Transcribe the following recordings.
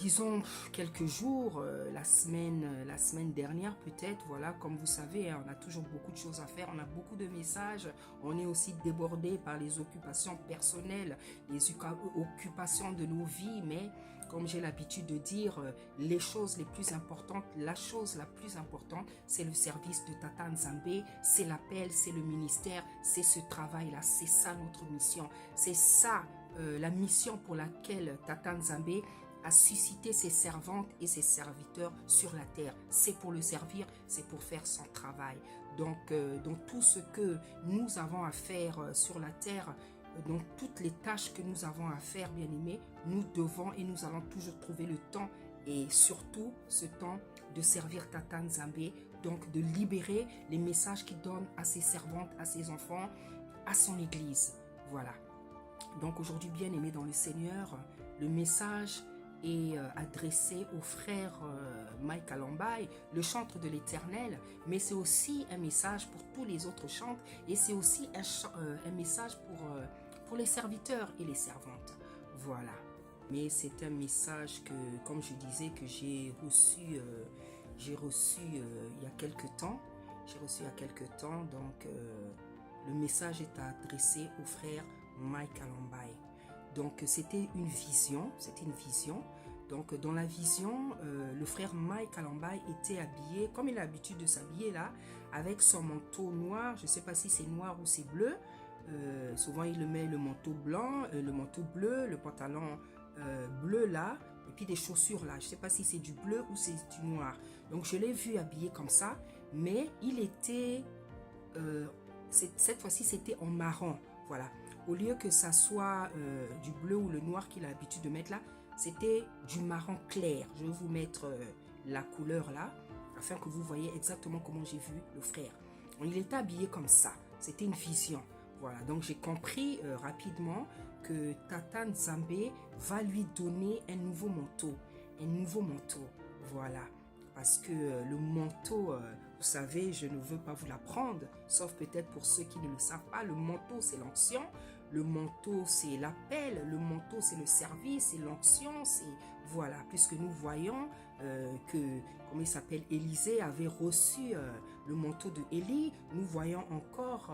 disons, quelques jours, la semaine dernière peut-être, voilà, comme vous savez, hein, on a toujours beaucoup de choses à faire, on a beaucoup de messages, on est aussi débordé par les occupations personnelles, les occupations de nos vies, mais comme j'ai l'habitude de dire, les choses les plus importantes, la chose la plus importante, c'est le service de Tata Nzambe, c'est l'appel, c'est le ministère, c'est ce travail-là, c'est ça notre mission, c'est ça la mission pour laquelle Tata Nzambe a suscité ses servantes et ses serviteurs sur la terre. C'est pour le servir, c'est pour faire son travail. Donc, dans tout ce que nous avons à faire sur la terre, dans toutes les tâches que nous avons à faire, bien aimés, nous devons et nous allons toujours trouver le temps et surtout ce temps de servir Tata Nzambe, donc de libérer les messages qu'il donne à ses servantes, à ses enfants, à son église. Voilà. Donc aujourd'hui, bien aimés dans le Seigneur, le message est adressé au frère Mike Alambay, le chantre de l'Éternel, mais c'est aussi un message pour tous les autres chantres et c'est aussi un message pour les serviteurs et les servantes. Voilà. Mais c'est un message que, comme je disais, que j'ai reçu il y a quelques temps. Donc le message est adressé au frère Mike Alambay. Donc c'était une vision. Donc dans la vision, le frère Mike Alambay était habillé, comme il a l'habitude de s'habiller là, avec son manteau noir. Je ne sais pas si c'est noir ou c'est bleu. Souvent il met le manteau blanc, le manteau bleu, le pantalon bleu là, et puis des chaussures là. Je ne sais pas si c'est du bleu ou c'est du noir. Donc je l'ai vu habillé comme ça, mais il était, cette fois-ci c'était en marron. Voilà. Au lieu que ça soit du bleu ou le noir qu'il a l'habitude de mettre là, c'était du marron clair. Je vais vous mettre la couleur là, afin que vous voyez exactement comment j'ai vu le frère. Il était habillé comme ça. C'était une vision. Voilà, donc j'ai compris rapidement que Tata Nzambe va lui donner un nouveau manteau. Voilà. Parce que le manteau, vous savez, je ne veux pas vous l'apprendre, sauf peut-être pour ceux qui ne le savent pas. Le manteau, c'est l'onction. Le manteau, c'est l'appel. Le manteau, c'est le service, c'est l'onction. Voilà, puisque nous voyons que, comment il s'appelle, Élisée avait reçu le manteau de Élie. Nous voyons encore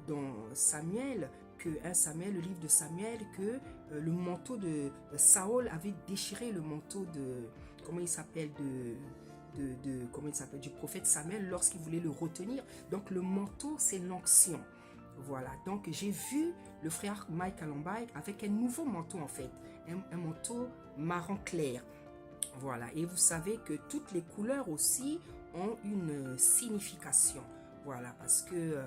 dans Samuel, le livre de Samuel, que le manteau de Saül avait déchiré le manteau de, comment il s'appelle, du prophète Samuel lorsqu'il voulait le retenir. Donc le manteau, c'est l'onction. Voilà, donc j'ai vu le frère Mike Alambay avec un nouveau manteau en fait, un manteau marron clair. Voilà, et vous savez que toutes les couleurs aussi ont une signification. Voilà, parce que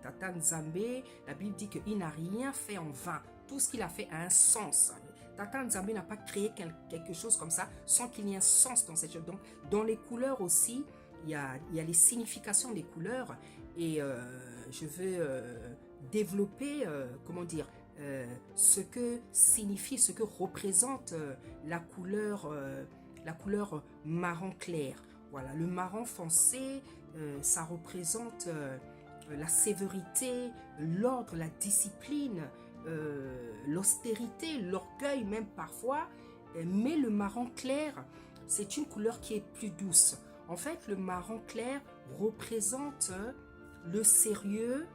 Tata Nzambe, la Bible dit qu'il n'a rien fait en vain. Tout ce qu'il a fait a un sens. Tata Nzambe n'a pas créé quelque chose comme ça sans qu'il y ait un sens dans cette chose. Donc, dans les couleurs aussi, il y a les significations des couleurs. Et je veux développer, ce que signifie, ce que représente la couleur marron clair. Voilà, le marron foncé, ça représente la sévérité, l'ordre, la discipline, l'austérité, l'orgueil même parfois. Mais le marron clair, c'est une couleur qui est plus douce. En fait, le marron clair représente le sérieux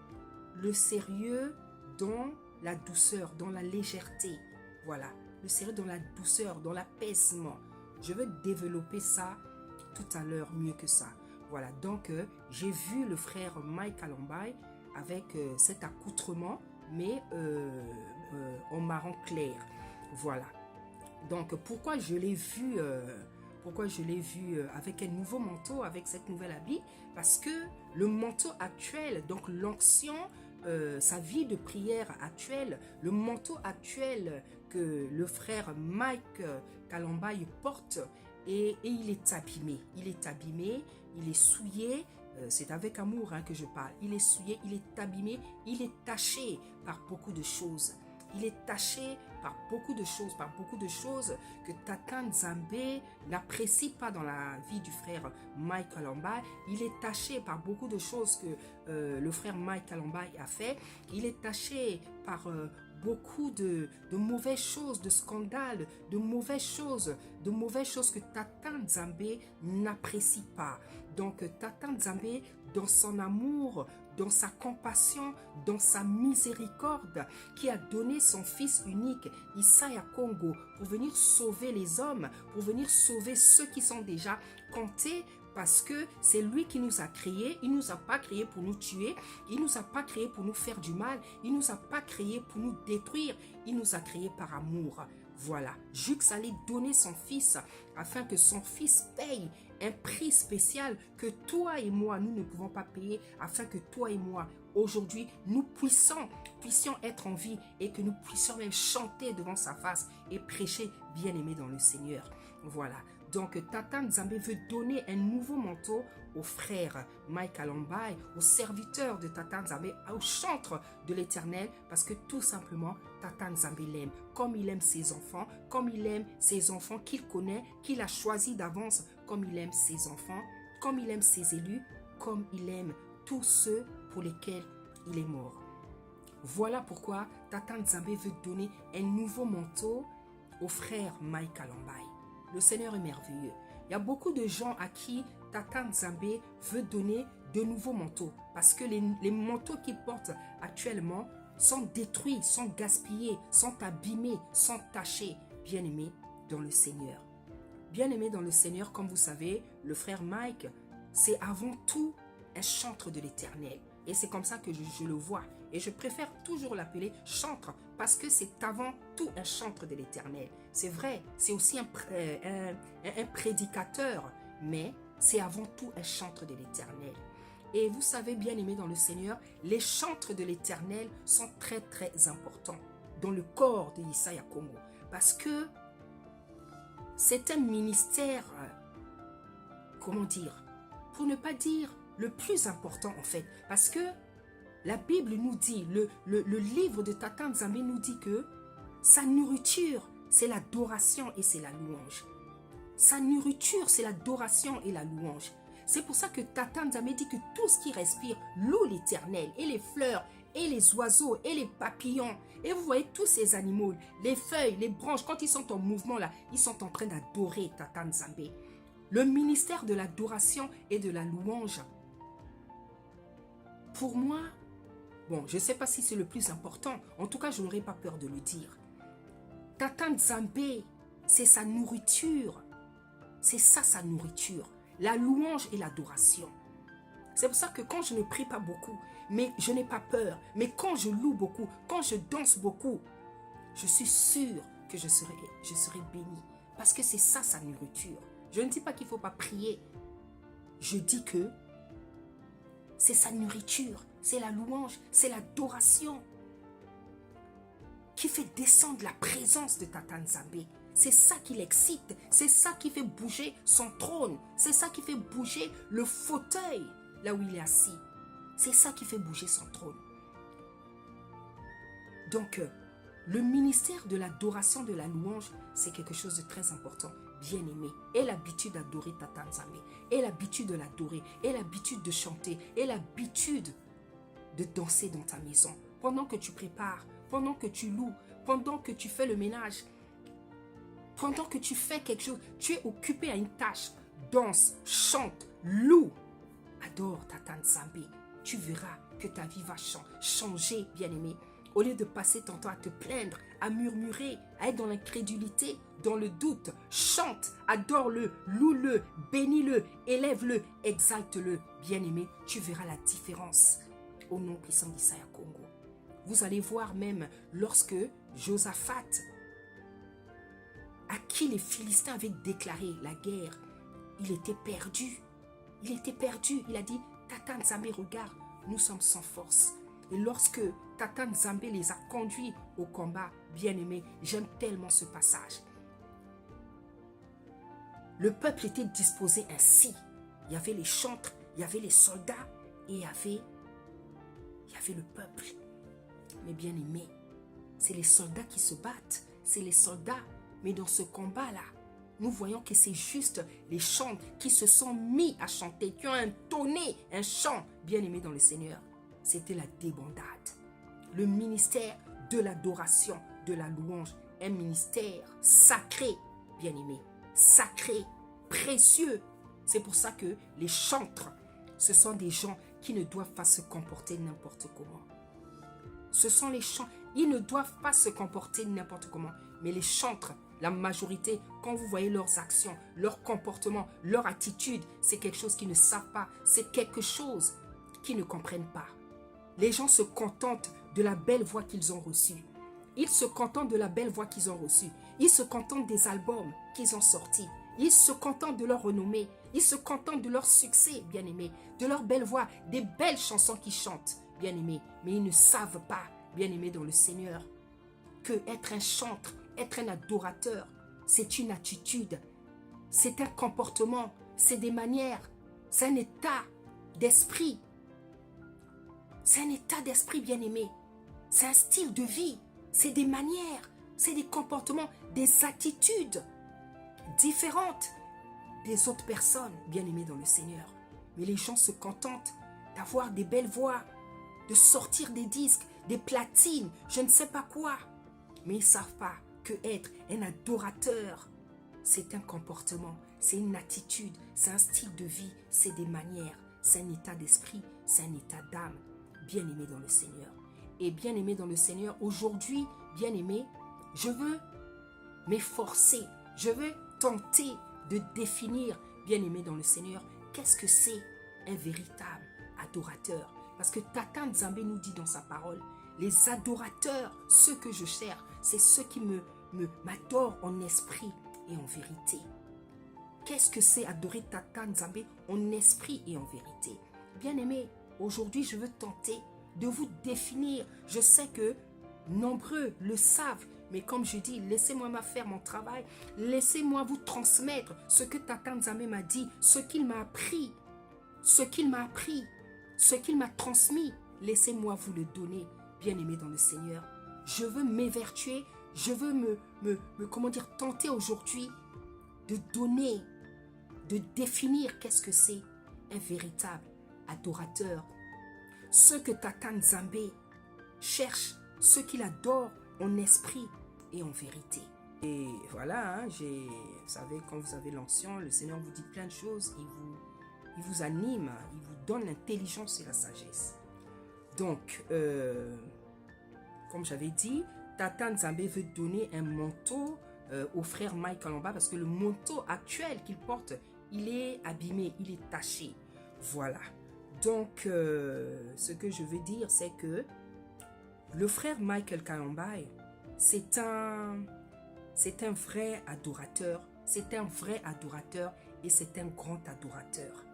dans la douceur, dans la légèreté. Voilà, le sérieux dans la douceur, dans l'apaisement. Je vais développer ça tout à l'heure mieux que ça. Voilà, donc j'ai vu le frère Mike Alambay avec cet accoutrement, mais en marron clair. Voilà. Donc pourquoi je l'ai vu avec un nouveau manteau, avec cette nouvelle habit? Parce que le manteau actuel, donc l'onction, sa vie de prière actuelle, le manteau actuel que le frère Mike Alambay porte, et il est abîmé, il est souillé, c'est avec amour que je parle, il est souillé, il est abîmé, il est taché par beaucoup de choses. Il est taché par beaucoup de choses que Tata Nzambe n'apprécie pas dans la vie du frère Mike Alambay. Il est taché par beaucoup de choses que le frère Mike Alambay a fait. Il est taché par beaucoup de mauvaises choses, de scandales, de mauvaises choses que Tata Nzambe n'apprécie pas. Donc Tata Nzambe, dans son amour, dans sa compassion, dans sa miséricorde, qui a donné son fils unique, Isaya Congo, pour venir sauver les hommes, pour venir sauver ceux qui sont déjà comptés, parce que c'est lui qui nous a créés. Il ne nous a pas créés pour nous tuer, il ne nous a pas créés pour nous faire du mal, il ne nous a pas créés pour nous détruire, il nous a créés par amour. Voilà, Jux allait donner son fils afin que son fils paye un prix spécial que toi et moi, nous ne pouvons pas payer, afin que toi et moi, aujourd'hui, nous puissions être en vie et que nous puissions même chanter devant sa face et prêcher bien-aimé dans le Seigneur. Voilà. Donc, Tata Nzambe veut donner un nouveau manteau aux frères Mike Alambai, aux serviteurs de Tata Nzambe, aux chantres de l'Éternel, parce que tout simplement, Tata Nzambe l'aime, comme il aime ses enfants, comme il aime ses enfants qu'il connaît, qu'il a choisi d'avance, comme il aime ses enfants, comme il aime ses élus, comme il aime tous ceux pour lesquels il est mort. Voilà pourquoi Tata Nzambe veut donner un nouveau manteau aux frères Mike Alambai. Le Seigneur est merveilleux. Il y a beaucoup de gens à qui Tata Nzambe veut donner de nouveaux manteaux. Parce que les manteaux qu'ils portent actuellement sont détruits, sont gaspillés, sont abîmés, sont tachés. Bien-aimés dans le Seigneur. Bien-aimés dans le Seigneur, comme vous savez, le frère Mike, c'est avant tout un chantre de l'Éternel. Et c'est comme ça que je le vois. Et je préfère toujours l'appeler chantre parce que c'est avant tout un chantre de l'Éternel. C'est vrai, c'est aussi un prédicateur, mais c'est avant tout un chantre de l'Éternel. Et vous savez, bien aimé dans le Seigneur, les chantres de l'Éternel sont très très importants dans le corps de Isaya Congo. Parce que c'est un ministère, comment dire, pour ne pas dire le plus important en fait. Parce que la Bible nous dit, le livre de Tata Nzambe nous dit que sa nourriture, c'est l'adoration et c'est la louange. Sa nourriture, c'est l'adoration et la louange. C'est pour ça que Tata Nzambe dit que tout ce qui respire loue l'Éternel, et les fleurs, et les oiseaux, et les papillons. Et vous voyez tous ces animaux, les feuilles, les branches, quand ils sont en mouvement là, ils sont en train d'adorer Tata Nzambe. Le ministère de l'adoration et de la louange, pour moi, bon, je ne sais pas si c'est le plus important. En tout cas, je n'aurais pas peur de le dire. Tata Nzambe, c'est sa nourriture. C'est ça, sa nourriture. La louange et l'adoration. C'est pour ça que quand je ne prie pas beaucoup, mais je n'ai pas peur, mais quand je loue beaucoup, quand je danse beaucoup, je suis sûre que je serai bénie. Parce que c'est ça, sa nourriture. Je ne dis pas qu'il ne faut pas prier. Je dis que c'est sa nourriture, c'est la louange, c'est l'adoration qui fait descendre la présence de Tata Nzambe. C'est ça qui l'excite, c'est ça qui fait bouger son trône, c'est ça qui fait bouger le fauteuil là où il est assis. C'est ça qui fait bouger son trône. Donc, le ministère de l'adoration, de la louange, c'est quelque chose de très important. Bien-aimé, et l'habitude d'adorer Tata Nzambe, et l'habitude de l'adorer, et l'habitude de chanter, et l'habitude de danser dans ta maison. Pendant que tu prépares, pendant que tu loues, pendant que tu fais le ménage, pendant que tu fais quelque chose, tu es occupé à une tâche. Danse, chante, loue, adore Tata Nzambe. Tu verras que ta vie va changer, bien-aimé. Au lieu de passer ton temps à te plaindre, à murmurer, à être dans l'incrédulité, dans le doute, chante, adore-le, loue-le, bénis-le, élève-le, exalte-le. Bien-aimé, tu verras la différence. Au nom puissant d'Isaya Congo. Vous allez voir même lorsque Josaphat, à qui les Philistins avaient déclaré la guerre, il était perdu. Il était perdu. Il a dit, Tata Nzambe, regarde, nous sommes sans force. Et lorsque Tata Nzambe les a conduits au combat, bien-aimés, j'aime tellement ce passage. Le peuple était disposé ainsi. Il y avait les chantres, il y avait les soldats et il y avait le peuple. Mais bien-aimés, c'est les soldats qui se battent. C'est les soldats. Mais dans ce combat-là, nous voyons que c'est juste les chants qui se sont mis à chanter, qui ont entonné un chant bien-aimé dans le Seigneur. C'était la débandade. Le ministère de l'adoration, de la louange. Un ministère sacré, bien-aimé, sacré, précieux. C'est pour ça que les chantres, ce sont des gens qui ne doivent pas se comporter n'importe comment. Ce sont les chantres, ils ne doivent pas se comporter n'importe comment. Mais les chantres, la majorité, quand vous voyez leurs actions, leur comportement, leur attitude, c'est quelque chose qu'ils ne savent pas. C'est quelque chose qu'ils ne comprennent pas. Les gens se contentent de la belle voix qu'ils ont reçue. Ils se contentent de la belle voix qu'ils ont reçue. Ils se contentent des albums qu'ils ont sortis. Ils se contentent de leur renommée. Ils se contentent de leur succès, bien-aimés. De leur belle voix, des belles chansons qu'ils chantent, bien-aimés. Mais ils ne savent pas, bien-aimés dans le Seigneur, que être un chantre, être un adorateur, c'est une attitude. C'est un comportement. C'est des manières. C'est un état d'esprit. C'est un état d'esprit, bien-aimé. C'est un style de vie. C'est des manières, c'est des comportements, des attitudes différentes des autres personnes bien-aimées dans le Seigneur. Mais les gens se contentent d'avoir des belles voix, de sortir des disques, des platines, je ne sais pas quoi. Mais ils ne savent pas que être un adorateur, c'est un comportement, c'est une attitude, c'est un style de vie, c'est des manières, c'est un état d'esprit, c'est un état d'âme, bien-aimé dans le Seigneur. Et bien-aimé dans le Seigneur, aujourd'hui, bien-aimé, je veux m'efforcer, je veux tenter de définir, bien-aimé dans le Seigneur, qu'est-ce que c'est un véritable adorateur. Parce que Tata Nzambe nous dit dans sa parole, les adorateurs, ceux que je cherche, c'est ceux qui m'adorent en esprit et en vérité. Qu'est-ce que c'est adorer Tata Nzambe en esprit et en vérité? Bien-aimé, aujourd'hui, je veux tenter de vous définir. Je sais que nombreux le savent, mais comme je dis, laissez-moi faire mon travail, laissez-moi vous transmettre ce que Tata Nzambe m'a dit, ce qu'il m'a appris, ce qu'il m'a appris, ce qu'il m'a transmis. Laissez-moi vous le donner, bien-aimé dans le Seigneur. Je veux m'évertuer, je veux tenter aujourd'hui de donner, de définir qu'est-ce que c'est un véritable adorateur. Ceux que Tata Nzambe cherche, ceux qu'il adore en esprit et en vérité. Et voilà, hein, vous savez, quand vous avez l'onction, le Seigneur vous dit plein de choses, il vous anime, il vous donne l'intelligence et la sagesse. Donc, comme j'avais dit, Tata Nzambe veut donner un manteau au frère Mike Kalamba parce que le manteau actuel qu'il porte, il est abîmé, il est taché. Voilà. Donc, ce que je veux dire, c'est que le frère Michael Kalambay, c'est un vrai adorateur. C'est un vrai adorateur et c'est un grand adorateur.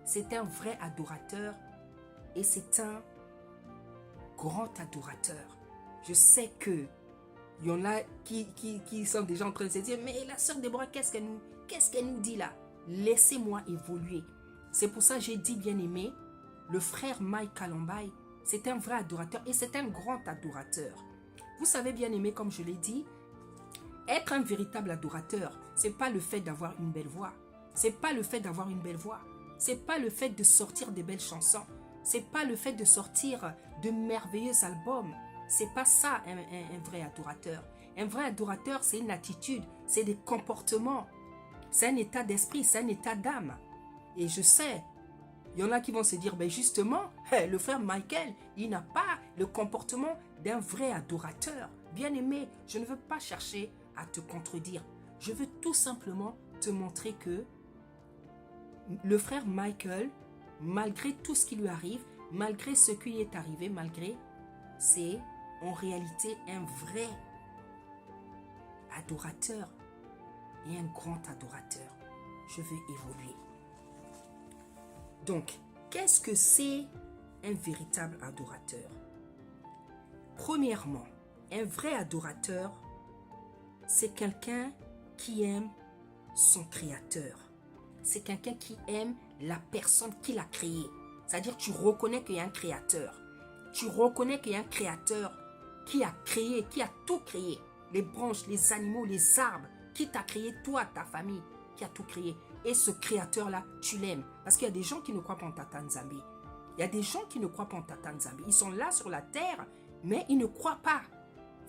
C'est un vrai adorateur et c'est un grand adorateur. Je sais que il y en a qui sont déjà en train de se dire, mais la sœur Déborah, qu'est-ce qu'elle nous dit là? Laissez-moi évoluer. C'est pour ça que j'ai dit, bien-aimé, le frère Mike Kalambay, c'est un vrai adorateur et c'est un grand adorateur. Vous savez, bien-aimé, comme je l'ai dit, être un véritable adorateur, ce n'est pas le fait d'avoir une belle voix. Ce n'est pas le fait d'avoir une belle voix. Ce n'est pas le fait de sortir de belles chansons. Ce n'est pas le fait de sortir de merveilleux albums. Ce n'est pas ça un vrai adorateur. Un vrai adorateur, c'est une attitude, c'est des comportements. C'est un état d'esprit, c'est un état d'âme. Et je sais, il y en a qui vont se dire, ben justement, le frère Michael, il n'a pas le comportement d'un vrai adorateur. Bien-aimé, je ne veux pas chercher à te contredire. Je veux tout simplement te montrer que le frère Michael, malgré tout ce qui lui arrive, malgré ce qui lui est arrivé, c'est en réalité un vrai adorateur et un grand adorateur. Je veux évoluer. Donc, qu'est-ce que c'est un véritable adorateur? Premièrement, un vrai adorateur, c'est quelqu'un qui aime son créateur. C'est quelqu'un qui aime la personne qui l'a créé. C'est-à-dire, tu reconnais qu'il y a un créateur. Tu reconnais qu'il y a un créateur qui a créé, qui a tout créé. Les branches, les animaux, les arbres, qui t'a créé, toi, ta famille, qui a tout créé. Et ce créateur-là, tu l'aimes. Parce qu'il y a des gens qui ne croient pas en Tata Nzambe. Il y a des gens qui ne croient pas en Tata Nzambe. Ils sont là sur la terre, mais ils ne croient pas.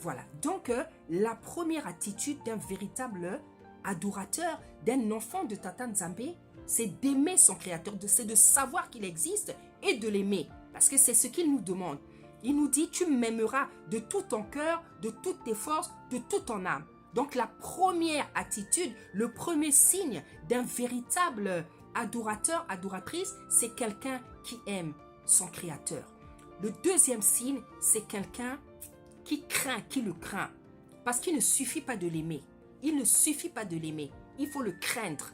Voilà. Donc, la première attitude d'un véritable adorateur, d'un enfant de Tata Nzambe, c'est d'aimer son Créateur, c'est de savoir qu'il existe et de l'aimer. Parce que c'est ce qu'il nous demande. Il nous dit, tu m'aimeras de tout ton cœur, de toutes tes forces, de toute ton âme. Donc la première attitude, le premier signe d'un véritable adorateur, adoratrice, c'est quelqu'un qui aime son Créateur. Le deuxième signe, c'est quelqu'un qui craint, qui le craint. Parce qu'il ne suffit pas de l'aimer. Il ne suffit pas de l'aimer. Il faut le craindre.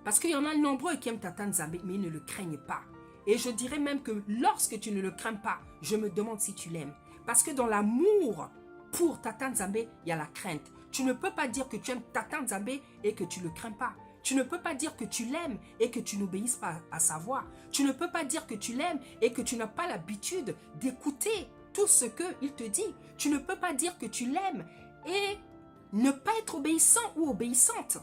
Parce qu'il y en a nombreux qui aiment Tata Nzambe, mais ils ne le craignent pas. Et je dirais même que lorsque tu ne le crains pas, je me demande si tu l'aimes. Parce que dans l'amour pour Tata Nzambe, il y a la crainte. Tu ne peux pas dire que tu aimes Tata Nzambe et que tu ne le crains pas. Tu ne peux pas dire que tu l'aimes et que tu n'obéisses pas à sa voix. Tu ne peux pas dire que tu l'aimes et que tu n'as pas l'habitude d'écouter tout ce qu'il te dit. Tu ne peux pas dire que tu l'aimes et ne pas être obéissant ou obéissante.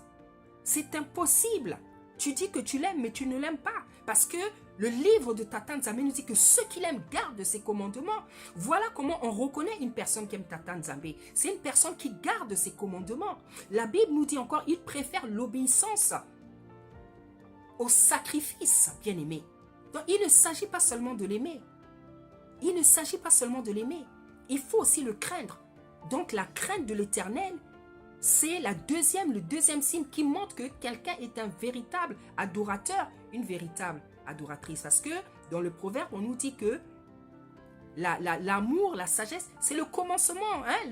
C'est impossible. Tu dis que tu l'aimes, mais tu ne l'aimes pas. Parce que le livre de Tata Nzambe nous dit que ceux qui l'aiment gardent ses commandements. Voilà comment on reconnaît une personne qui aime Tata Nzambe. C'est une personne qui garde ses commandements. La Bible nous dit encore, il préfère l'obéissance au sacrifice, bien-aimé. Donc, il ne s'agit pas seulement de l'aimer. Il ne s'agit pas seulement de l'aimer. Il faut aussi le craindre. Donc, la crainte de l'Éternel, c'est le deuxième signe qui montre que quelqu'un est un véritable adorateur, une véritable adoratrice. Parce que dans le proverbe, on nous dit que l'amour, la sagesse, c'est le commencement. Hein?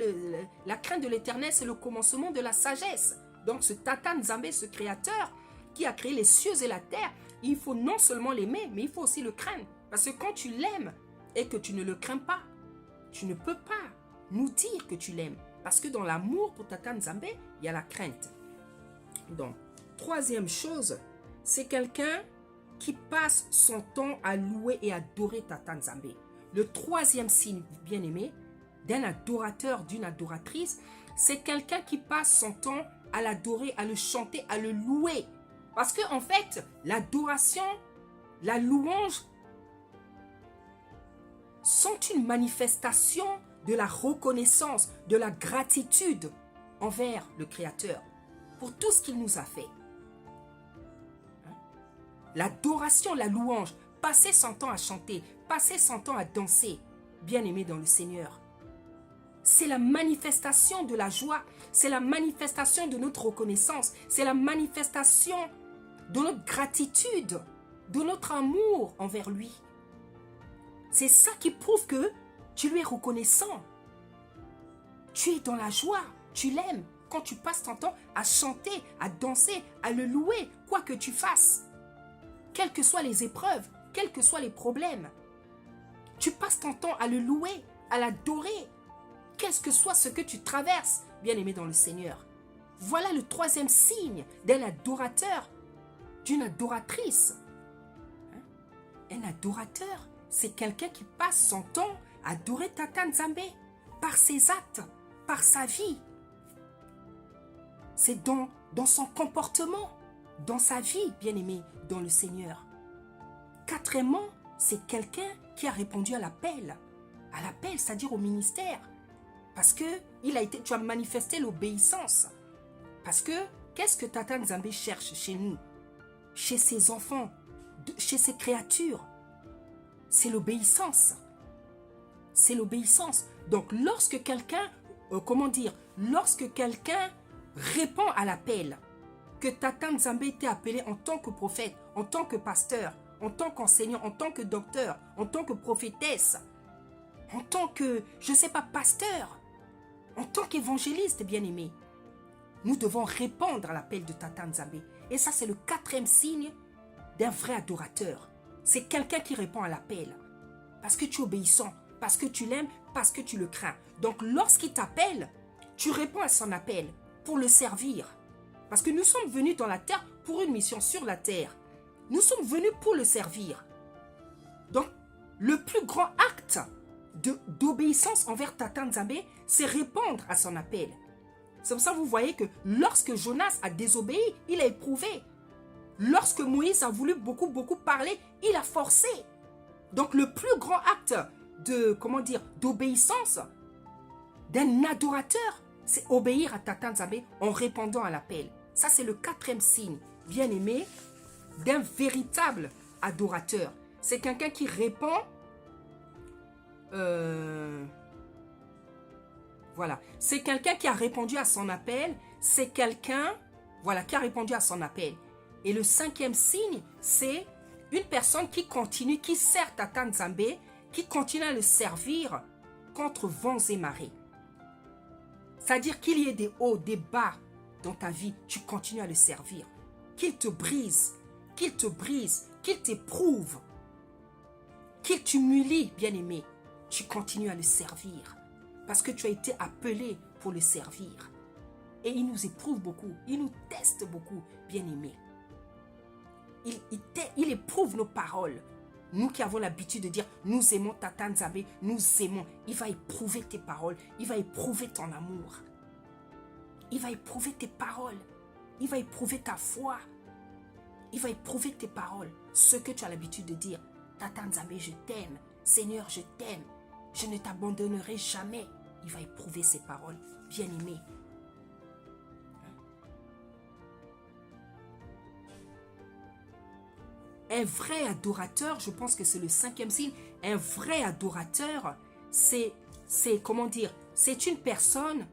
La crainte de l'Éternel, c'est le commencement de la sagesse. Donc ce Tata Nzambe, ce créateur qui a créé les cieux et la terre, il faut non seulement l'aimer, mais il faut aussi le craindre. Parce que quand tu l'aimes et que tu ne le crains pas, tu ne peux pas nous dire que tu l'aimes. Parce que dans l'amour pour Tata Nzambe, il y a la crainte. Donc, troisième chose, c'est quelqu'un qui passe son temps à louer et adorer Tata Nzambe. Le troisième signe, bien-aimé, d'un adorateur, d'une adoratrice, c'est quelqu'un qui passe son temps à l'adorer, à le chanter, à le louer. Parce que en fait, l'adoration, la louange sont une manifestation de la reconnaissance, de la gratitude envers le Créateur pour tout ce qu'il nous a fait. L'adoration, la louange, passer son temps à chanter, passer son temps à danser, bien-aimé dans le Seigneur. C'est la manifestation de la joie, c'est la manifestation de notre reconnaissance, c'est la manifestation de notre gratitude, de notre amour envers lui. C'est ça qui prouve que tu lui es reconnaissant. Tu es dans la joie, tu l'aimes quand tu passes ton temps à chanter, à danser, à le louer, quoi que tu fasses. Quelles que soient les épreuves, quels que soient les problèmes. Tu passes ton temps à le louer, à l'adorer. Qu'est-ce que soit ce que tu traverses, bien-aimé dans le Seigneur. Voilà le troisième signe d'un adorateur, d'une adoratrice. Un adorateur, c'est quelqu'un qui passe son temps à adorer Tata Nzambe par ses actes, par sa vie. C'est dans son comportement, dans sa vie, bien-aimé, dans le Seigneur. Quatrièmement, c'est quelqu'un qui a répondu à l'appel. À l'appel, c'est-à-dire au ministère. Parce que tu as manifesté l'obéissance. Parce que, qu'est-ce que Tata Nzambe cherche chez nous? Chez ses enfants, chez ses créatures? C'est l'obéissance. C'est l'obéissance. Donc, lorsque quelqu'un, lorsque quelqu'un répond à l'appel, que Tata Nzambe était appelé en tant que prophète, en tant que pasteur, en tant qu'enseignant, en tant que docteur, en tant que prophétesse, en tant que, je ne sais pas, pasteur, en tant qu'évangéliste, bien-aimé, nous devons répondre à l'appel de Tata Nzambe. Et ça, c'est le quatrième signe d'un vrai adorateur. C'est quelqu'un qui répond à l'appel. Parce que tu es obéissant, parce que tu l'aimes, parce que tu le crains. Donc, lorsqu'il t'appelle, tu réponds à son appel pour le servir. Parce que nous sommes venus dans la terre pour une mission sur la terre. Nous sommes venus pour le servir. Donc, le plus grand acte d'obéissance envers Tata Nzambe, c'est répondre à son appel. C'est pour ça que vous voyez que lorsque Jonas a désobéi, il a éprouvé. Lorsque Moïse a voulu beaucoup parler, il a forcé. Donc le plus grand acte d'obéissance d'un adorateur, c'est obéir à Tata Nzambe en répondant à l'appel. Ça, c'est le 4e signe, bien aimé, d'un véritable adorateur. C'est quelqu'un qui répond. Voilà. C'est quelqu'un qui a répondu à son appel. C'est quelqu'un, voilà, qui a répondu à son appel. Et le 5e signe, c'est une personne qui continue, qui sert Tata Nzambe, qui continue à le servir contre vents et marées. C'est-à-dire qu'il y ait des hauts, des bas dans ta vie, tu continues à le servir. Qu'il te brise, qu'il t'éprouve, qu'il t'humilie, bien-aimé, tu continues à le servir. Parce que tu as été appelé pour le servir. Et il nous éprouve beaucoup, il nous teste beaucoup, bien-aimé. Il éprouve nos paroles. Nous qui avons l'habitude de dire, nous aimons Tata Nzambe, nous aimons. Il va éprouver tes paroles, il va éprouver ton amour. Il va éprouver tes paroles, il va éprouver ta foi. Il va éprouver tes paroles, ce que tu as l'habitude de dire. Tata Nzambe, je t'aime. Seigneur, je t'aime. Je ne t'abandonnerai jamais. Il va éprouver ses paroles, bien-aimé. Un vrai adorateur, je pense que c'est le 5e signe, un vrai adorateur, c'est comment dire, c'est une personne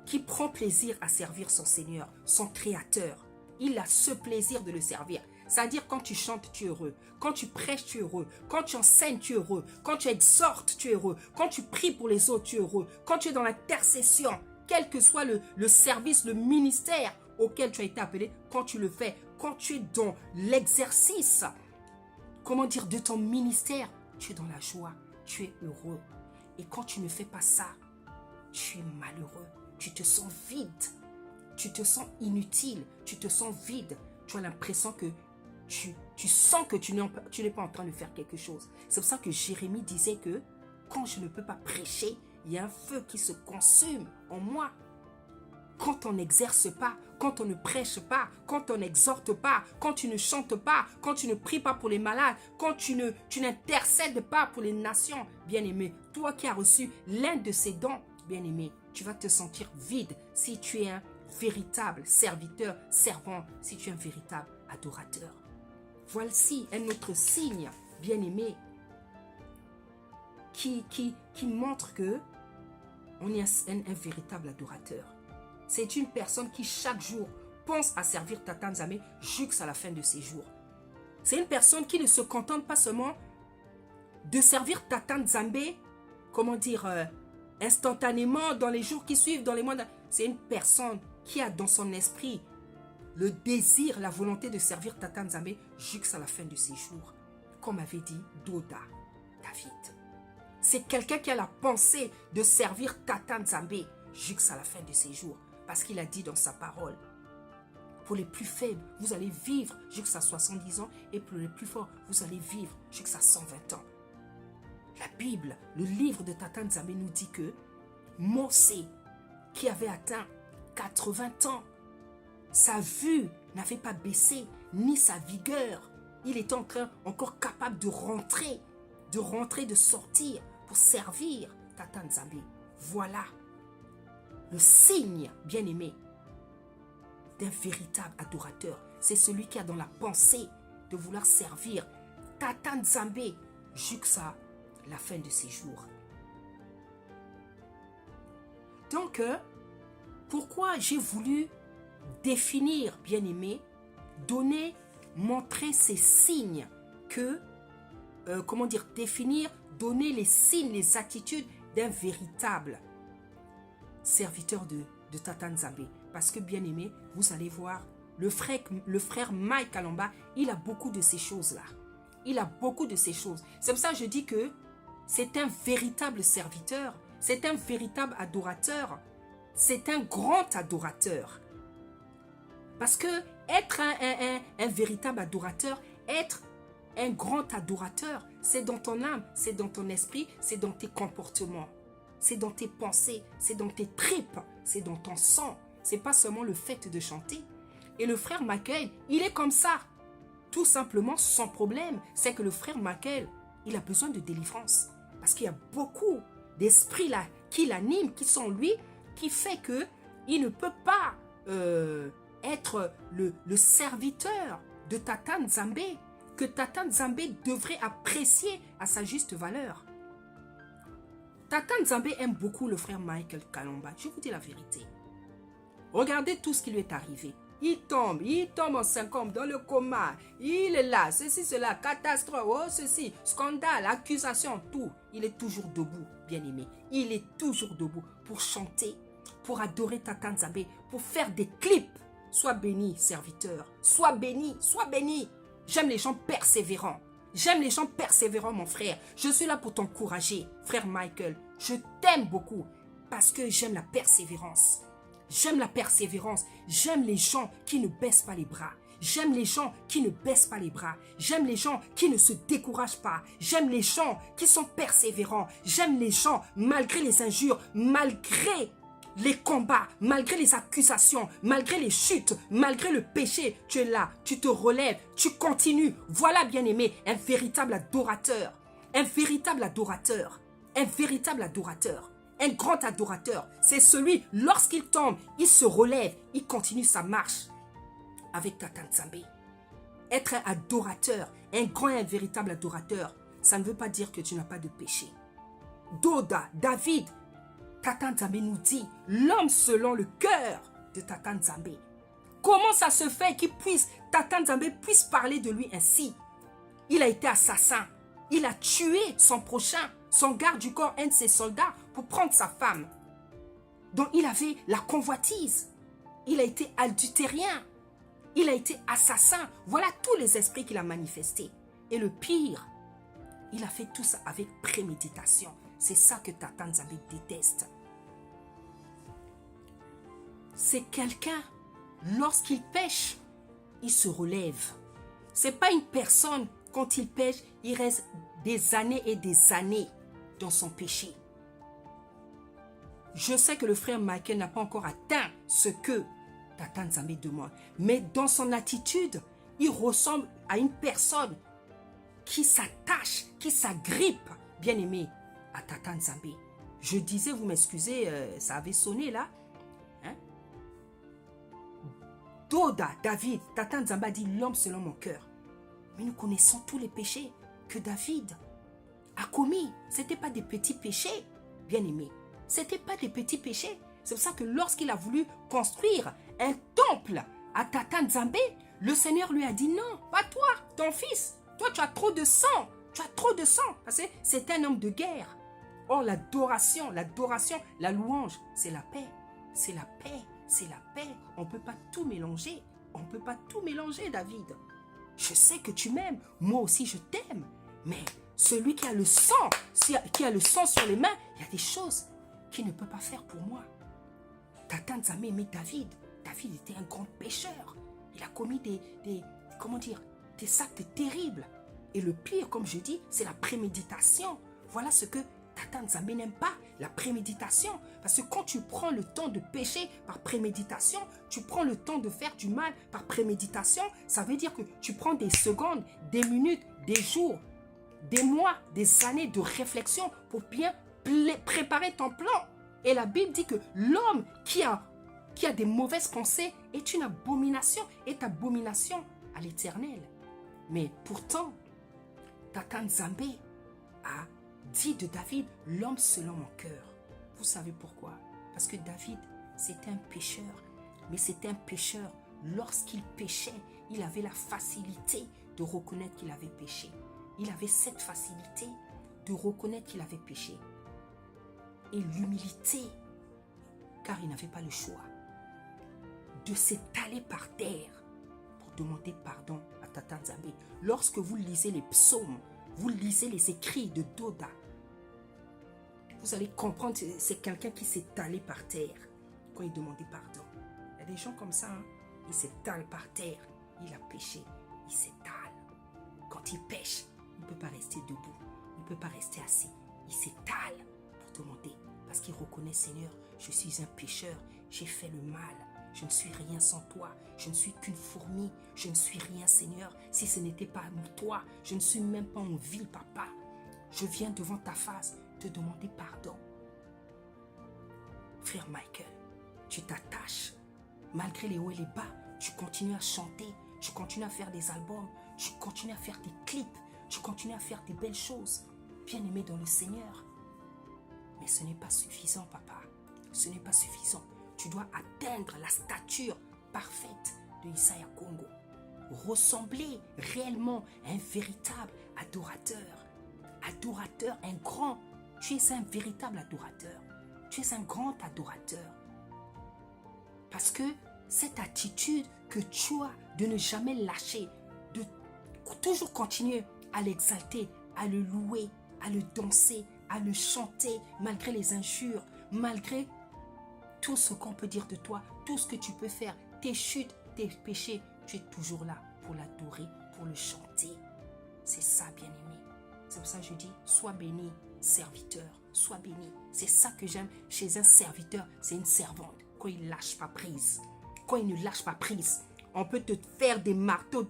qui prend plaisir à servir son Seigneur, son Créateur. Il a ce plaisir de le servir. C'est-à-dire quand tu chantes, tu es heureux. Quand tu prêches, tu es heureux. Quand tu enseignes, tu es heureux. Quand tu exhortes, tu es heureux. Quand tu pries pour les autres, tu es heureux. Quand tu es dans l'intercession, quel que soit le service, le ministère auquel tu as été appelé, quand tu le fais, quand tu es dans l'exercice, comment dire, de ton ministère, tu es dans la joie, tu es heureux. Et quand tu ne fais pas ça, tu es malheureux. Tu te sens vide. Tu te sens inutile. Tu te sens vide. Tu as l'impression que tu sens que tu n'es pas en train de faire quelque chose. C'est pour ça que Jérémie disait que quand je ne peux pas prêcher, il y a un feu qui se consume en moi. Quand on n'exerce pas, quand on ne prêche pas, quand on n'exhorte pas, quand tu ne chantes pas, quand tu ne pries pas pour les malades, quand tu n'intercèdes pas pour les nations, bien-aimé, toi qui as reçu l'un de ces dons, bien-aimé, tu vas te sentir vide si tu es un véritable serviteur, servant, si tu es un véritable adorateur. Voici un autre signe, bien-aimé, qui montre que on est un véritable adorateur. C'est une personne qui chaque jour pense à servir Tata Nzambe jusqu'à la fin de ses jours. C'est une personne qui ne se contente pas seulement de servir Tata Nzambe, comment dire, instantanément dans les jours qui suivent, dans les mois. C'est une personne qui a dans son esprit le désir, la volonté de servir Tata Nzambe jusqu'à la fin de ses jours. Comme avait dit Doda David. C'est quelqu'un qui a la pensée de servir Tata Nzambe jusqu'à la fin de ses jours. Parce qu'il a dit dans sa parole, pour les plus faibles, vous allez vivre jusqu'à 70 ans et pour les plus forts, vous allez vivre jusqu'à 120 ans. La Bible, le livre de Tata Nzambe nous dit que Mosé, qui avait atteint 80 ans, sa vue n'avait pas baissé, ni sa vigueur. Il était encore capable de rentrer, de sortir pour servir Tata Nzambe. Voilà le signe, bien-aimé, d'un véritable adorateur. C'est celui qui a dans la pensée de vouloir servir Tata Nzambe jusqu'à la fin de ses jours. Donc, pourquoi j'ai voulu définir, bien-aimé, montrer ces signes que, comment dire, définir, donner les signes, les attitudes d'un véritable serviteur de Tata Nzambe. Parce que, bien-aimé, vous allez voir, le frère Mike Alomba, il a beaucoup de ces choses-là. Il a beaucoup de ces choses. C'est pour ça que je dis que c'est un véritable serviteur, c'est un véritable adorateur, c'est un grand adorateur. Parce que être un véritable adorateur, être un grand adorateur, c'est dans ton âme, c'est dans ton esprit, c'est dans tes comportements, c'est dans tes pensées, c'est dans tes tripes, c'est dans ton sang. C'est pas seulement le fait de chanter. Et le frère Michael, il est comme ça. Tout simplement, son problème, c'est que le frère Michael, il a besoin de délivrance. Parce qu'il y a beaucoup d'esprits là qui l'anime, qui sont lui, qui fait que il ne peut pas être le serviteur de Tata Nzambe, que Tata Nzambe devrait apprécier à sa juste valeur. Tata Nzambe aime beaucoup le frère Michael Kalomba. Je vous dis la vérité. Regardez tout ce qui lui est arrivé. Il tombe en 5 ans dans le coma. Il est là, ceci, cela, catastrophe, oh ceci, scandale, accusation, tout. Il est toujours debout, bien-aimé. Il est toujours debout pour chanter, pour adorer Tata Nzambe, pour faire des clips. Sois béni, serviteur. Sois béni, sois béni. J'aime les gens persévérants. J'aime les gens persévérants, mon frère. Je suis là pour t'encourager, frère Michael. Je t'aime beaucoup parce que j'aime la persévérance. J'aime la persévérance. J'aime les gens qui ne baissent pas les bras. J'aime les gens qui ne baissent pas les bras. J'aime les gens qui ne se découragent pas. J'aime les gens qui sont persévérants. J'aime les gens, malgré les injures, malgré les combats, malgré les accusations, malgré les chutes, malgré le péché, tu es là, tu te relèves, tu continues. Voilà, bien-aimé, un véritable adorateur. Un véritable adorateur. Un véritable adorateur. Un grand adorateur. C'est celui, lorsqu'il tombe, il se relève, il continue sa marche avec Tata Nzambe. Être un adorateur, un grand et un véritable adorateur, ça ne veut pas dire que tu n'as pas de péché. Doda, David, Tata Nzambe nous dit, l'homme selon le cœur de Tata Nzambe. Comment ça se fait Tata Nzambe puisse parler de lui ainsi? Il a été assassin. Il a tué son prochain, son garde du corps, un de ses soldats, pour prendre sa femme. Donc il avait la convoitise. Il a été adultérien. Il a été assassin. Voilà tous les esprits qu'il a manifestés. Et le pire, il a fait tout ça avec préméditation. C'est ça que Tata Nzambe déteste. C'est quelqu'un, lorsqu'il pêche, il se relève. Ce n'est pas une personne, quand il pêche, il reste des années et des années dans son péché. Je sais que le frère Michael n'a pas encore atteint ce que Tata Nzambe demande. Mais dans son attitude, il ressemble à une personne qui s'attache, qui s'agrippe, bien aimé, à Tata Nzambe. Je disais, vous m'excusez, ça avait sonné là. Hein? Doda, David, Tata Nzambe a dit l'homme selon mon cœur. Mais nous connaissons tous les péchés que David a commis. Ce n'étaient pas des petits péchés, bien aimé. Ce n'étaient pas des petits péchés. C'est pour ça que lorsqu'il a voulu construire un temple à Tata Nzambe, le Seigneur lui a dit non, pas toi, ton fils. Toi, tu as trop de sang. Tu as trop de sang. Parce que c'est un homme de guerre. Or, l'adoration, la louange, c'est la paix. C'est la paix. C'est la paix. On ne peut pas tout mélanger. On ne peut pas tout mélanger, David. Je sais que tu m'aimes. Moi aussi, je t'aime. Mais celui qui a le sang, qui a le sang sur les mains, il y a des choses qu'il ne peut pas faire pour moi. Tata Nzambe aimait David. David était un grand pécheur. Il a commis des actes terribles. Et le pire, comme je dis, c'est la préméditation. Voilà ce que Tata Nzambe n'aime pas, la préméditation. Parce que quand tu prends le temps de pécher par préméditation, tu prends le temps de faire du mal par préméditation, ça veut dire que tu prends des secondes, des minutes, des jours, des mois, des années de réflexion pour bien préparer ton plan. Et la Bible dit que l'homme qui a des mauvaises pensées est une abomination, à l'Éternel. Mais pourtant, Tata Nzambe a dit de David, l'homme selon mon cœur. Vous savez pourquoi? Parce que David, c'était un pécheur. Mais c'était un pécheur. Lorsqu'il péchait, il avait la facilité de reconnaître qu'il avait péché. Il avait cette facilité de reconnaître qu'il avait péché. Et l'humilité, car il n'avait pas le choix, de s'étaler par terre pour demander pardon à Tata Nzambe. Lorsque vous lisez les psaumes, vous lisez les écrits de Doda, vous allez comprendre que c'est quelqu'un qui s'étalait par terre quand il demandait pardon. Il y a des gens comme ça, hein? Ils s'étalent par terre. Il a péché, il s'étale. Quand il pêche, il ne peut pas rester debout, il ne peut pas rester assis. Il s'étale pour demander, parce qu'il reconnaît, Seigneur, je suis un pécheur, j'ai fait le mal. Je ne suis rien sans toi. Je ne suis qu'une fourmi. Je ne suis rien, Seigneur. Si ce n'était pas toi, je ne suis même pas en vie, papa. Je viens devant ta face te demander pardon. Frère Michael, tu t'attaches. Malgré les hauts et les bas, tu continues à chanter, tu continues à faire des albums, tu continues à faire des clips, tu continues à faire des belles choses. Bien-aimé dans le Seigneur. Mais ce n'est pas suffisant, papa. Ce n'est pas suffisant. Tu dois atteindre la stature parfaite de Isaiah Congo. Ressembler réellement à un véritable adorateur. Adorateur, un grand. Tu es un véritable adorateur. Tu es un grand adorateur. Parce que cette attitude que tu as de ne jamais lâcher, de toujours continuer à l'exalter, à le louer, à le danser, à le chanter, malgré les injures, malgré tout ce qu'on peut dire de toi, tout ce que tu peux faire, tes chutes, tes péchés, tu es toujours là pour l'adorer, pour le chanter. C'est ça, bien-aimé. C'est pour ça que je dis, sois béni, serviteur, sois béni. C'est ça que j'aime chez un serviteur, c'est une servante. Quand il ne lâche pas prise, quand il ne lâche pas prise, on peut te faire des marteaux,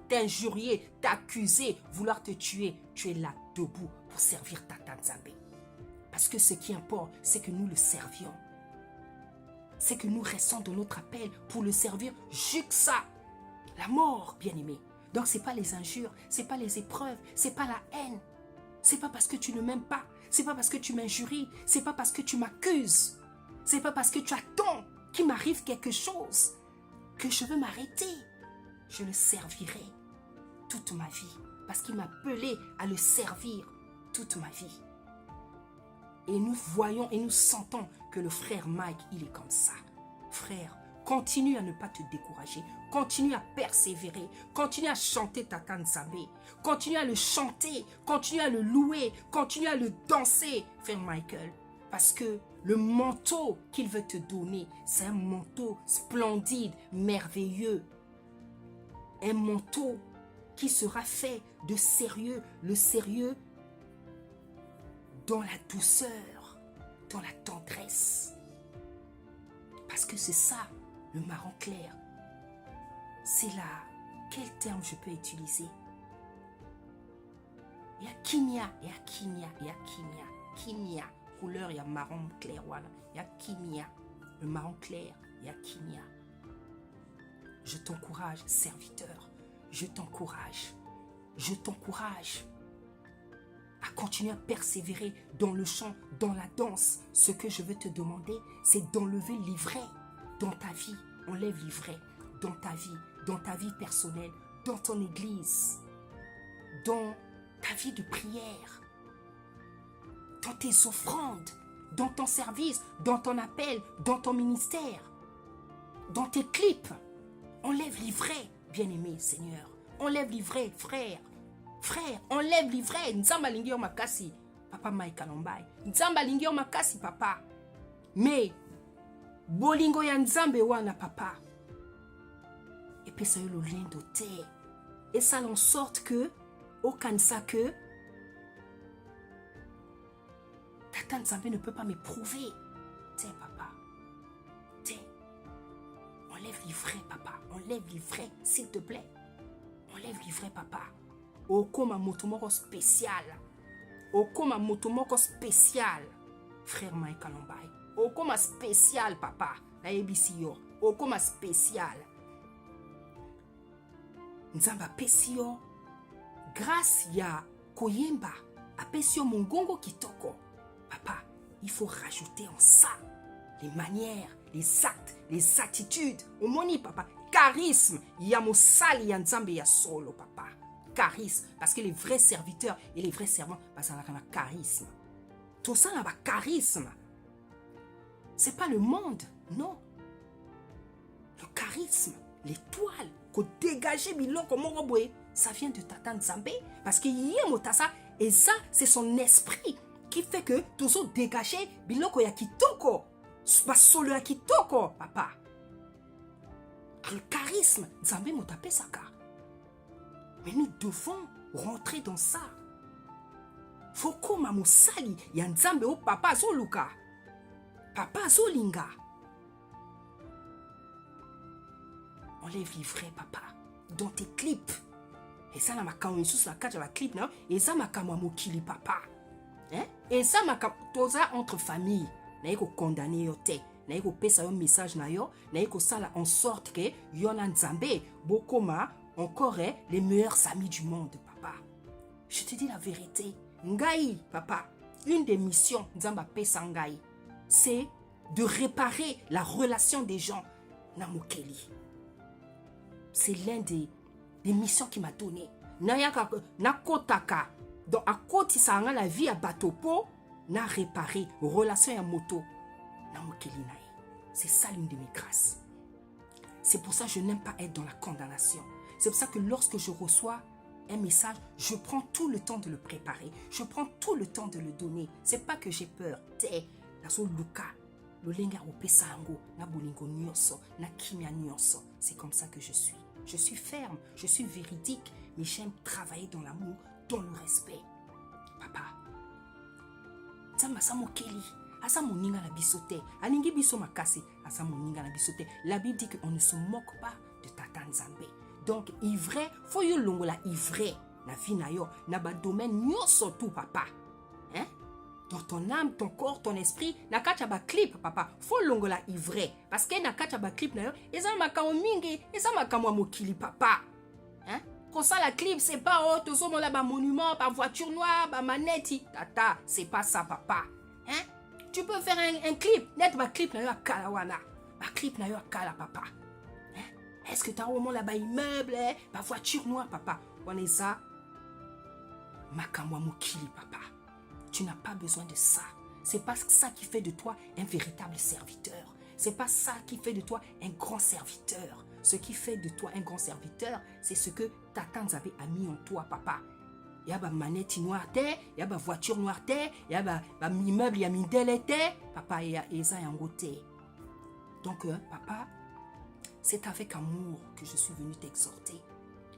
t'injurier, t'accuser, vouloir te tuer. Tu es là, debout, pour servir Tata Nzambe. Parce que ce qui importe, c'est que nous le servions. C'est que nous restons dans notre appel pour le servir jusqu'à la mort, bien-aimé. Donc, ce n'est pas les injures, ce n'est pas les épreuves, ce n'est pas la haine. Ce n'est pas parce que tu ne m'aimes pas, ce n'est pas parce que tu m'injuries, ce n'est pas parce que tu m'accuses, ce n'est pas parce que tu attends qu'il m'arrive quelque chose que je veux m'arrêter. Je le servirai toute ma vie parce qu'il m'a appelé à le servir toute ma vie. Et nous voyons et nous sentons que le frère Mike, il est comme ça. Frère, continue à ne pas te décourager. Continue à persévérer. Continue à chanter Tata Nzambe. Continue à le chanter. Continue à le louer. Continue à le danser, frère Michael. Parce que le manteau qu'il veut te donner, c'est un manteau splendide, merveilleux. Un manteau qui sera fait de sérieux. Le sérieux dans la douceur, dans la tendresse. Parce que c'est ça, le marron clair. C'est là, quel terme je peux utiliser? Il y a kimia, il y a kimia, il y a kimia. Kimia, couleur, il y a marron clair, voilà. Il y a kimia, le marron clair, il y a kimia. Je t'encourage, serviteur. Je t'encourage. Je t'encourage à continuer à persévérer dans le chant, dans la danse. Ce que je veux te demander, c'est d'enlever l'ivraie dans ta vie. Enlève l'ivraie dans ta vie personnelle, dans ton église, dans ta vie de prière, dans tes offrandes, dans ton service, dans ton appel, dans ton ministère, dans tes clips. Enlève l'ivraie, bien-aimé Seigneur. Enlève l'ivraie, frère. Frère, enlève l'ivraie. Nzamba lingio makasi. Papa Mike Kalombai. Nzamba lingio makasi, papa. Mais, bolingo ya nzambe wana, papa. Et puis ça y est le lien doté. Et ça en sorte que, au kansa que, Tata Nzambe ne peut pas m'éprouver. Tiens, papa. Tiens. Enlève l'ivraie, papa. Enlève l'ivraie, s'il te plaît. Enlève l'ivraie, papa. Okoma motomoko spécial. Okoma motomoko spécial. Frère Mike Kalombai. Okoma spécial, papa. La ebisiyo. Okoma spécial. Nzamba pesio. Grâce ya koyemba. Apesio mongongo kitoko. Papa, il faut rajouter en ça les manières, les actes, les attitudes. Omoni, papa. Charisme. Yamosali ya nzambe ya solo, papa. Charisme. Parce que les vrais serviteurs et les vrais servants, ça a un charisme. Tout ça, là, charisme. C'est pas le monde, non. Le charisme, l'étoile, qu'on dégage biloko moroboé, ça vient de Tata Nzambe. Parce que yemotasa, et ça, c'est son esprit qui fait que tout ça dégage biloko ya kitoko. Solo ya kitoko, papa. Le charisme, Nzambe motape saka. Mais nous devons rentrer dans ça. Foko mamusali ya Nzambe o papa zoluka. Papa zolinga. Enlève l'ivraie, papa, dans tes clips. Et ça, ma sous la carte de la clip, non? Et ça, ma mokili, papa. Hein? Et ça, ma toza entre famille. naye condamner yo te, naye pesa yo message na yo, naye sala en sorte que yo na nzambe bokoma encore les meilleurs amis du monde, papa. Je te dis la vérité. Ngai, papa, une des missions nzamba pesa ngai, c'est de réparer la relation des gens na mokeli. C'est l'un des missions qui m'a donné. Na kotaka, donc à côté ça la vie à batopo, na réparer relation ya moto na mokeli nae. C'est ça l'une de mes grâces. C'est pour ça que je n'aime pas être dans la condamnation. C'est pour ça que lorsque je reçois un message, je prends tout le temps de le préparer. Je prends tout le temps de le donner. C'est pas que j'ai peur. C'est comme ça que je suis. Je suis ferme, je suis véridique, mais j'aime travailler dans l'amour, dans le respect. Papa, la Bible dit qu'on ne se moque pas de Tata Nzambe. Donc, ivre, faut yo longola ivre na vie na yo, na ba domaine nyonso tout, papa. Hein? Dans ton âme, ton corps, ton esprit, na kacha ba clip, papa. Faut longola ivre. Parce que na kacha ba clip na yo, eza makamo mingi, eza makamo mokili, papa. Hein? Quand ça la clip, c'est pas oh, tout ça, ba monument, ba voiture noire, ba manette. Tata, c'est pas ça, papa. Hein? Tu peux faire un clip, net ba clip na yo a kalawana. Ba clip na yo a kala, papa. Est-ce que tu as au moins là-bas immeuble, ma voiture noire, papa? On est ça. Makamwa mokili, papa. Tu n'as pas besoin de ça. C'est pas ça qui fait de toi un véritable serviteur. C'est pas ça qui fait de toi un grand serviteur. Ce qui fait de toi un grand serviteur, c'est ce que Tata Nzambe a mis en toi, papa. Il y a ma manette noire, il y a ma voiture noire, il y a ma immeuble, il y a ma délai, papa, il y a Eza Yangote. Donc, papa, c'est avec amour que je suis venu t'exhorter.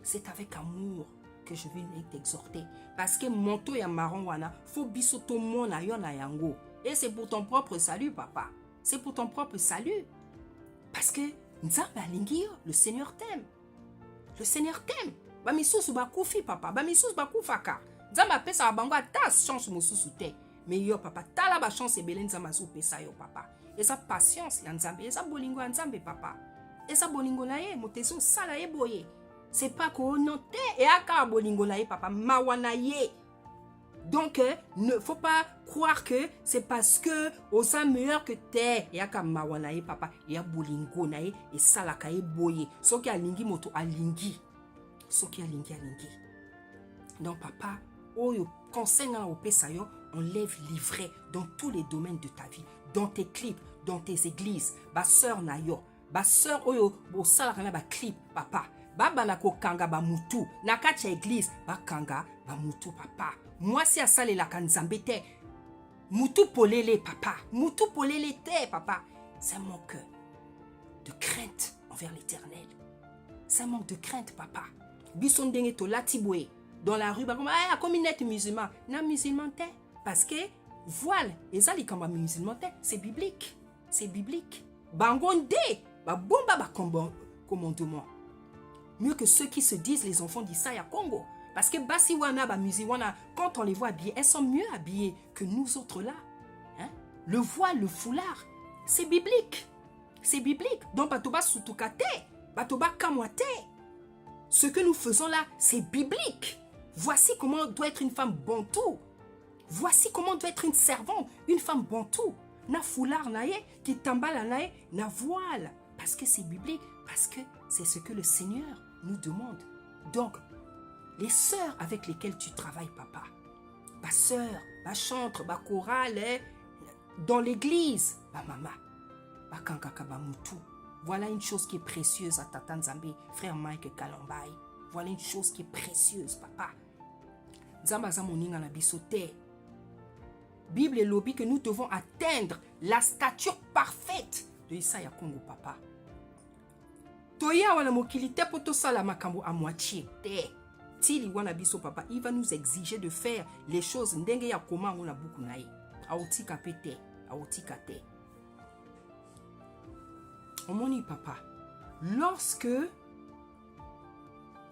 C'est avec amour que je viens t'exhorter. Parce que monto ya marron wana, faut biso to mona yo na yango. Et c'est pour ton propre salut, papa. C'est pour ton propre salut. Parce que Nzambe alingi yo, le Seigneur t'aime. Le Seigneur t'aime. Ba misusu ba kufi, papa. Ba misusu ba kufaka. Nzambe apesa bango ata chance mususu te. Mais yo, papa, tala ba chance ebele Nzambe azu pesa yo, papa. Et sa patience ya Nzambe, et sa bolingo ya Nzambe, papa. Et ça bolingo na ye, moteso sala ye boye. C'est pas qu'on note et aka bolingo na ye, papa, mawana ye. Donc, ne faut pas croire que c'est parce que aux âmes meilleurs que t'es, et aka mawana ye, papa, et a bolingo na ye, et sala ka ye boye. So ki alingi moto alingi. So ki alingi alingi. Donc, papa, oyo, conseil na opesa yo, enlève l'ivraie dans tous les domaines de ta vie. Dans tes clips, dans tes églises, ba sœur na yo. Ba sœur oyo bo sala kana ba clip papa baba na ko kanga ba mutu na kacha église ba kanga ba mutu papa moi si asale la kanzambe te mutu polele papa mutu polele te papa c'est un manque de crainte envers l'Éternel. C'est un manque de crainte papa biso ndenge to latibwe dans la rue ba comme ah comme net musulman na musulman te parce que voile ezali kamba musulman te c'est biblique bangonde bomba ba commandement. Mieux que ceux qui se disent les enfants d'Issaïa Congo. Parce que basi wana ba musi wana quand on les voit habillés, elles sont mieux habillées que nous autres là. Hein? Le voile, le foulard, c'est biblique. C'est biblique. Donc batoba sutukate, batoba kamwate. Ce que nous faisons là, c'est biblique. Voici comment doit être une femme bantou. Voici comment doit être une servante, une femme bantou. Na foulard nae, qui tambala nae, na voile. Parce que c'est biblique, parce que c'est ce que le Seigneur nous demande. Donc, les sœurs avec lesquelles tu travailles, papa, ma sœur, ma chantre, ma chorale, dans l'église, ma maman, ma kankaka, ma moutou. Voilà une chose qui est précieuse à Tata Nzambe, frère Mike Kalambay. Voilà une chose qui est précieuse, papa. Nzamba za moninga na bisote. Bible et lobby que nous devons atteindre la stature parfaite de Issaïa Congo, papa. Toya wana mokili te poto sala makambo à moitié. Te. Tili wana biso papa, il va nous exiger de faire les choses ndenge ya koma on a beaucoup naï. Aotika pete, aotika te. Omoni papa, lorsque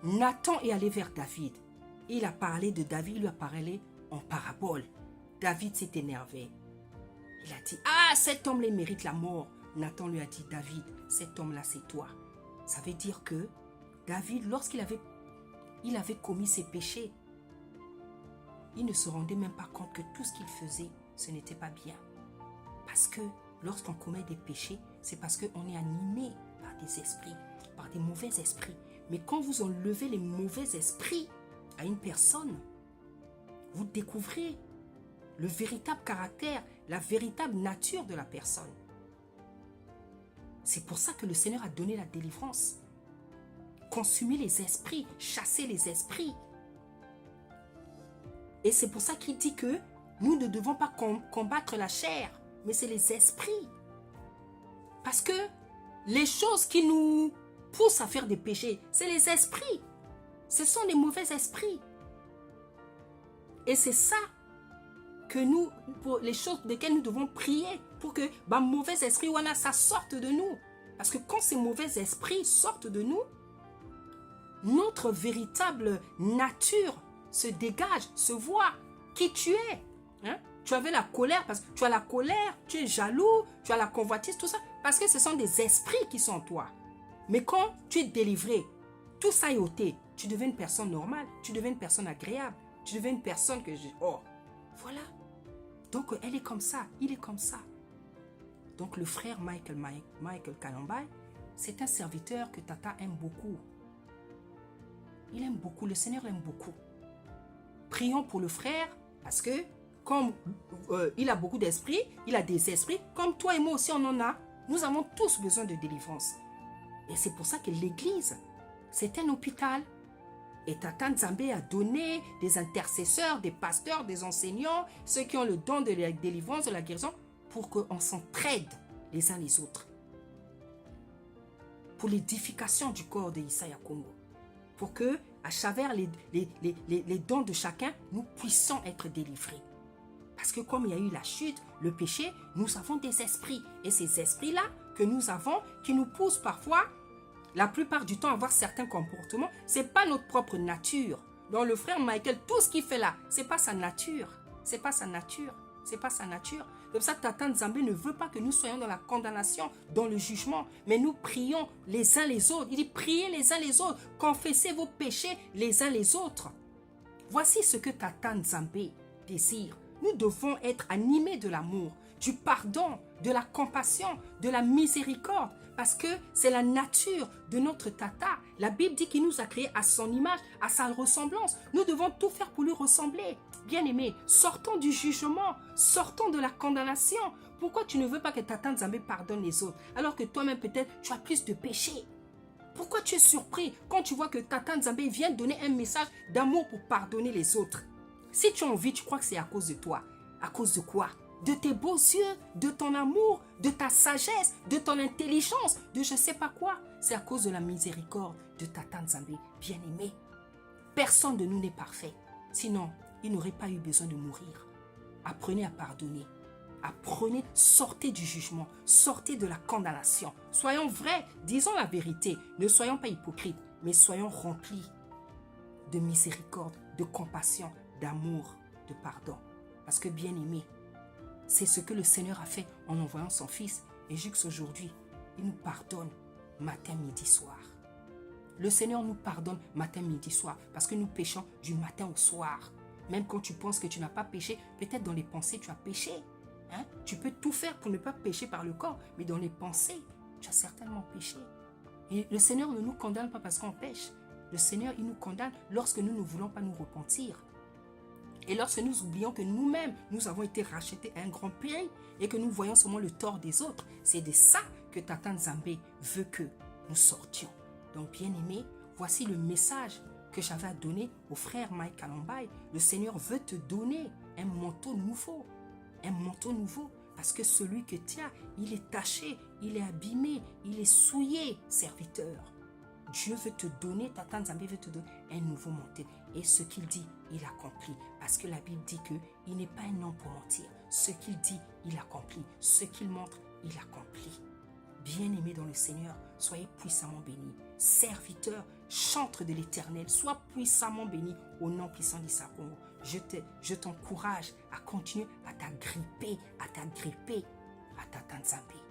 Nathan est allé vers David, il a parlé de David, il lui a parlé en parabole. David s'est énervé. Il a dit, ah, cet homme-là mérite la mort. Nathan lui a dit, David, cet homme-là, c'est toi. Ça veut dire que David, lorsqu'il avait commis ses péchés, il ne se rendait même pas compte que tout ce qu'il faisait, ce n'était pas bien. Parce que lorsqu'on commet des péchés, c'est parce qu'on est animé par des esprits, par des mauvais esprits. Mais quand vous enlevez les mauvais esprits à une personne, vous découvrez le véritable caractère, la véritable nature de la personne. C'est pour ça que le Seigneur a donné la délivrance. Consumer les esprits, chasser les esprits. Et c'est pour ça qu'il dit que nous ne devons pas combattre la chair, mais c'est les esprits. Parce que les choses qui nous poussent à faire des péchés, c'est les esprits. Ce sont les mauvais esprits. Et c'est ça que nous, pour les choses desquelles nous devons prier, pour que mauvais esprit, ça sorte de nous. Parce que quand ces mauvais esprits sortent de nous, notre véritable nature se dégage, se voit qui tu es. Hein? Tu avais la colère, parce que tu as la colère, tu es jaloux, tu as la convoitise, tout ça, parce que ce sont des esprits qui sont en toi. Mais quand tu es délivré, tout ça est ôté, tu deviens une personne normale, tu deviens une personne agréable, tu deviens une personne que je... Oh, voilà. Donc, elle est comme ça, il est comme ça. Donc, le frère Michael Kalambay, c'est un serviteur que Tata aime beaucoup. Il aime beaucoup, le Seigneur l'aime beaucoup. Prions pour le frère, parce que comme il a beaucoup d'esprit, il a des esprits, comme toi et moi aussi on en a, nous avons tous besoin de délivrance. Et c'est pour ça que l'église, c'est un hôpital. Et Tata Nzambe a donné des intercesseurs, des pasteurs, des enseignants, ceux qui ont le don de la délivrance, de la guérison, pour qu'on s'entraide les uns les autres. Pour l'édification du corps de Isaya Congo. Pour que, à travers les dons de chacun, nous puissions être délivrés. Parce que comme il y a eu la chute, le péché, nous avons des esprits. Et ces esprits-là que nous avons, qui nous poussent parfois, la plupart du temps, à avoir certains comportements, ce n'est pas notre propre nature. Donc le frère Michael, tout ce qu'il fait là, ce n'est pas sa nature. Ce n'est pas sa nature. C'est pas sa nature. Comme ça, Tata Nzambe ne veut pas que nous soyons dans la condamnation, dans le jugement. Mais nous prions les uns les autres. Il dit, priez les uns les autres. Confessez vos péchés les uns les autres. Voici ce que Tata Nzambe désire. Nous devons être animés de l'amour, du pardon, de la compassion, de la miséricorde. Parce que c'est la nature de notre Tata. La Bible dit qu'il nous a créés à son image, à sa ressemblance. Nous devons tout faire pour lui ressembler. Bien-aimé, sortons du jugement, sortons de la condamnation. Pourquoi tu ne veux pas que Tata Nzambe pardonne les autres, alors que toi-même peut-être tu as plus de péchés? Pourquoi tu es surpris quand tu vois que Tata Nzambe vient donner un message d'amour pour pardonner les autres? Si tu as envie, tu crois que c'est à cause de toi. À cause de quoi? De tes beaux yeux, de ton amour, de ta sagesse, de ton intelligence, de je ne sais pas quoi. C'est à cause de la miséricorde de Tata Nzambe, bien-aimé. Personne de nous n'est parfait. Sinon, il n'aurait pas eu besoin de mourir. Apprenez à pardonner. Apprenez, sortez du jugement, sortez de la condamnation. Soyons vrais, disons la vérité. Ne soyons pas hypocrites, mais soyons remplis de miséricorde, de compassion, d'amour, de pardon. Parce que bien-aimé, c'est ce que le Seigneur a fait en envoyant son Fils. Et jusqu'aujourd'hui, il nous pardonne matin, midi, soir. Le Seigneur nous pardonne matin, midi, soir. Parce que nous péchons du matin au soir. Même quand tu penses que tu n'as pas péché, peut-être dans les pensées, tu as péché. Hein? Tu peux tout faire pour ne pas pécher par le corps, mais dans les pensées, tu as certainement péché. Et le Seigneur ne nous condamne pas parce qu'on pêche. Le Seigneur, il nous condamne lorsque nous ne voulons pas nous repentir. Et lorsque nous oublions que nous-mêmes, nous avons été rachetés à un grand prix et que nous voyons seulement le tort des autres, c'est de ça que Tata Nzambe veut que nous sortions. Donc, bien-aimé, voici le message que j'avais à donner au frère Mike Kalambay. Le Seigneur veut te donner un manteau nouveau. Un manteau nouveau. Parce que celui que tu as, il est taché, il est abîmé, il est souillé, serviteur. Dieu veut te donner, Tata Nzambe veut te donner un nouveau manteau. Et ce qu'il dit, il accomplit. Parce que la Bible dit qu'il n'est pas un homme pour mentir. Ce qu'il dit, il accomplit. Ce qu'il montre, il accomplit. Bien-aimé dans le Seigneur, soyez puissamment bénis. Serviteur, chantre de l'Éternel, sois puissamment béni au nom puissant d'Issa Congo. Je t'encourage à continuer à t'agripper, à Tata Nzambe,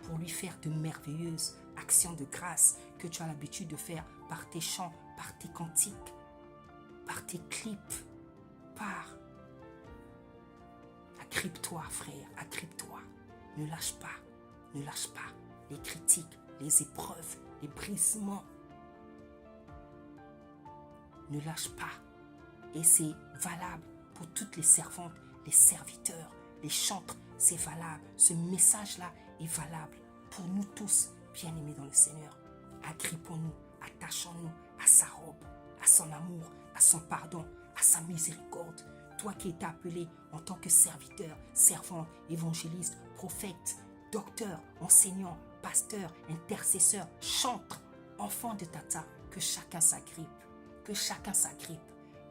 pour lui faire de merveilleuses actions de grâce que tu as l'habitude de faire par tes chants, par tes cantiques, par tes clips, Agrippe-toi, frère, agrippe-toi. Ne lâche pas les critiques, les épreuves, les brisements. Ne lâche pas. Et c'est valable pour toutes les servantes, les serviteurs, les chantres. C'est valable. Ce message-là est valable pour nous tous, bien-aimés dans le Seigneur. Agrippons-nous, attachons-nous à sa robe, à son amour, à son pardon, à sa miséricorde. Toi qui es appelé en tant que serviteur, servant, évangéliste, prophète, docteur, enseignant, pasteur, intercesseur, chantre, enfant de Tata, que chacun s'agrippe, que chacun s'agrippe.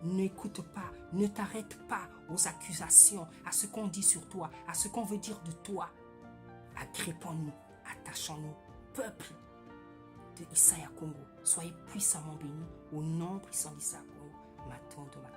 N'écoute pas, ne t'arrête pas aux accusations, à ce qu'on dit sur toi, à ce qu'on veut dire de toi. Agrippons-nous, attachons-nous, peuple de Issaïa Congo. Soyez puissamment bénis au nom puissant d'Issaïa Congo. Maintenant de ma